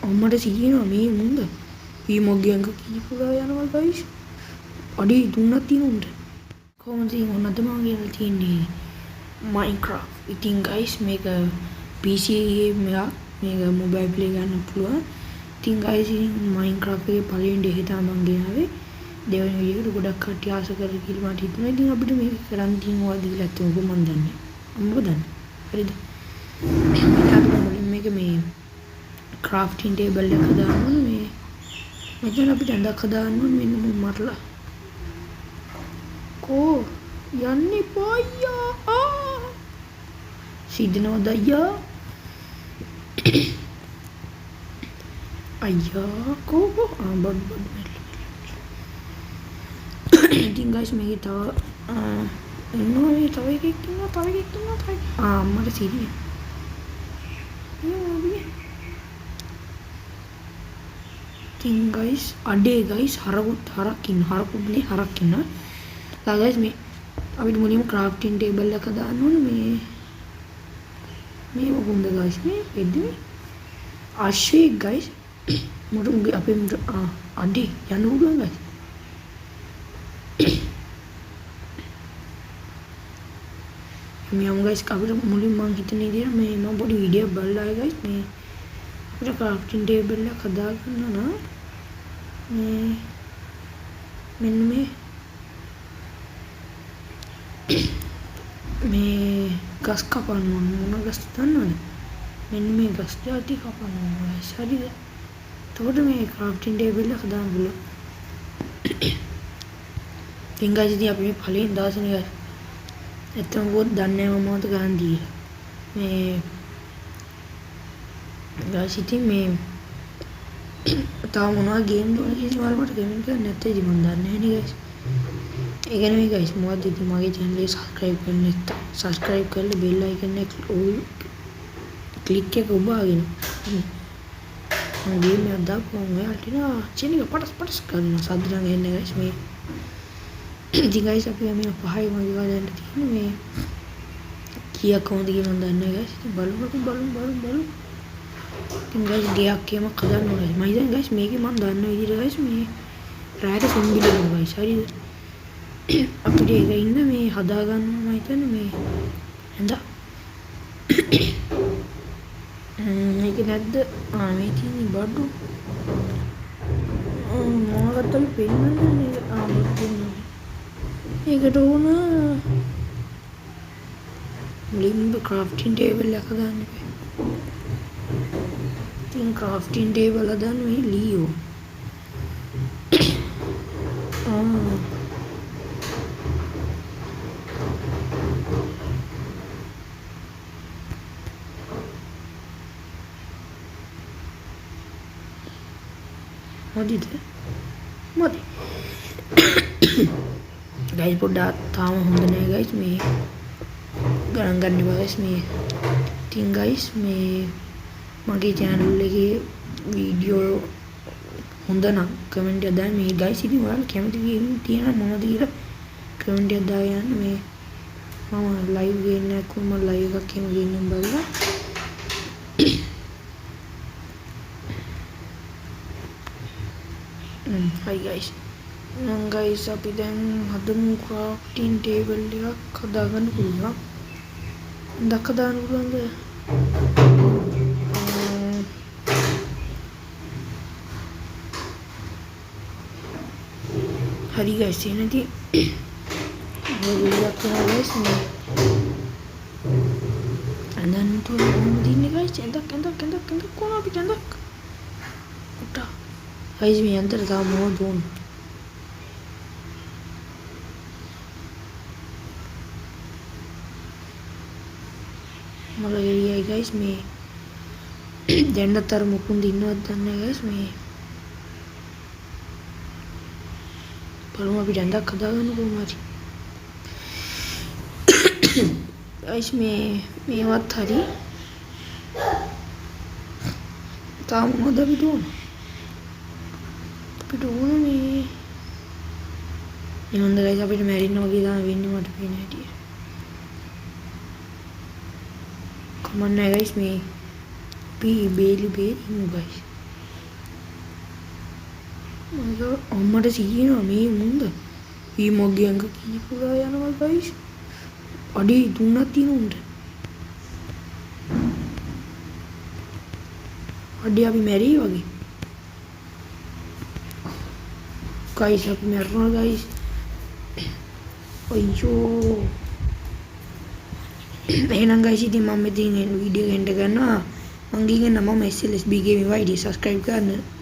අම්මට සිහිනවා මේ මුන්ද ඊ මොග්ගේ අංක කීපුරා යනවා ගයිස් අඩේ තුනක් තියෙන උන්ට කොහොමද ඉතින් ඔන්නද මම කියලා තියන්නේ Minecraft ඉතින් ගයිස් මේක PC game එකක් මේක මොබයිල් ප්ලේ ගන්න පුළුවන් ඉතින් ගයිස් Minecraft එකේ පළවෙනි දේ හිතා මම ගෙනාවේ දෙවෙනි වීඩියෝ එකට ගොඩක් කට්ටිය ආස කරලා කියලා මට හිතුණා ඉතින් අපිට මේක කරන් තියෙනවා දීලා තියෙනවා මම දන්නේ අම්මෝ දන්නේ හරිද මේක මේ crafting table එක දාන්න ඕනේ මේ මෙතන අපිට ඇඳක් හදාන්න ඕනේ මෙන්න මරලා කෝ යන්නේ පයියා සිද්ධනවද අයියා අයියා කෝ බඩ ඉතින් guys මේක තව එන්නේ තව එකෙක් ඉන්නවා අම්මට සිරිය ඉතින් guys අඩේ guys හරක් ඉන්න guys මේ අපිට මුලින්ම crafting table එක දාන්න ඕනේ මේ මොකද guys මේ වෙද්දී අශ්වයේ guys මුරුංගේ අපේ අඩේ යන්න උඩ guys මේ guys අපිට මුලින්ම මම හිතන විදිහට මේ මම පොඩි වීඩියෝ බලලා guys මේ අපිට crafting table එක හදා ගන්න නම් මේ මෙන්න මේ ගස් කපන්න ඕන මොන ගස් දන්නවද මෙන්න මේ ගස් ಜಾති කපන්න ඕන හරිද එතකොට මේ crafting table එක හදාන්න පුළුවන් ඉතින් guys ඉතින් අපි මේ පළවෙනි දවසේ guys එතන පොත් දන්නේ නැහැ මමත් ගන්න දීලා මේ guys ඉතින් මේ තාම මොනවා ගේම් වල කිසි වලකට කමෙන්ට් කරන්න නැත්නම් ඉතින් මම දන්නේ නැහැ නේ guys ඒ කියන්නේ මේ guys මොකද ඉතින් මගේ channel එක subscribe කරලා bell icon එක click එක ඔබාගෙන මම ගේම් එකක් දාපුවම ඔයාලට නා channel එක පටස් කරන සද්දෙන් එන්නේ guys මේ ඉතින් guys අපි මේ පහයි මගේ ගානට තියෙන මේ කීයක් කොහොමද කියලා මම දන්නේ guys ඉතින් බලමු ඉතින් guys ගයක් කියම හදන්න ඕනේ මම ඉතින් guys මේකේ මම දන්න විදිහට guys මේ රායට සම්බිලනවා guys හරිද අපිට ඒක ඉන්න මේ හදා ගන්න මම හිතන්නේ මේ හඳා මේක නැද්ද මේ තියෙන බඩු මොනවද පෙන්නන්නේ ඒකට ඕන ලිම්බ crafting table එක ගන්න බෑ ඉතින් crafting table හදන්න මේ ලියෝ මොකද guys පොඩ්ඩක් තාම හොඳ නෑ guys මේ ගණන් ගන්න guys මේ ඉතින් guys මේ මගේ channel එකේ වීඩියෝ හොඳ නම් කමෙන්ට් එකක් දාන්න මේ guys ඉතින් ඔයාලා කැමති තියෙන මොනවද කියලා කමෙන්ට් එකක් දාගෙන මේ මම live ගේන්නේ කොහොම live එකක් එහෙම ගේන්නම් බලලා hi guys guys අපි දැන් හදමු crafting table එකක් හදාගන්න පුළුවන් දක දාන්න පුළුවන්ද හරි guys එනදී මොකක්ද guys මේ අනන් තුන දින්නේ guys එන්දක් කොහොම අපි එන්දක් උටා guys මේ අන්තර තාම මොනවද ඕන මගේ එළියයි guys මේ දැන්නතර මුකුන් දින්නවත් දන්නේ guys මේ බලමු අපි දැන්දක් හදාගන්න කොහොමද guys මේවත් හරි තාම මොකද අපි දුන්න අපිට ඕන මේ හොඳ guys අපිට මැරින්න වගේ දාන වෙන්නේ මට පේන හැටි කමන්න guys මේ බේලි ගයිස්. අම්මට සිහිනවා මේ මුන්ද ඊ මගේ ඇඟ කීපුරා යනවා ගයිස්. අඩේ තුනක් තියෙන උන්ට. අඩේ අපි මැරී වගේ. ගයිස් අපි මැරුණා ගයිස්. අයියෝ. එහෙනම් ගයිස් ඉතින් මම මෙතන වීඩියෝ එක එන්ඩ් කරනවා. මම ගිහින් මම SLSB Gaming ID subscribe කරන්න.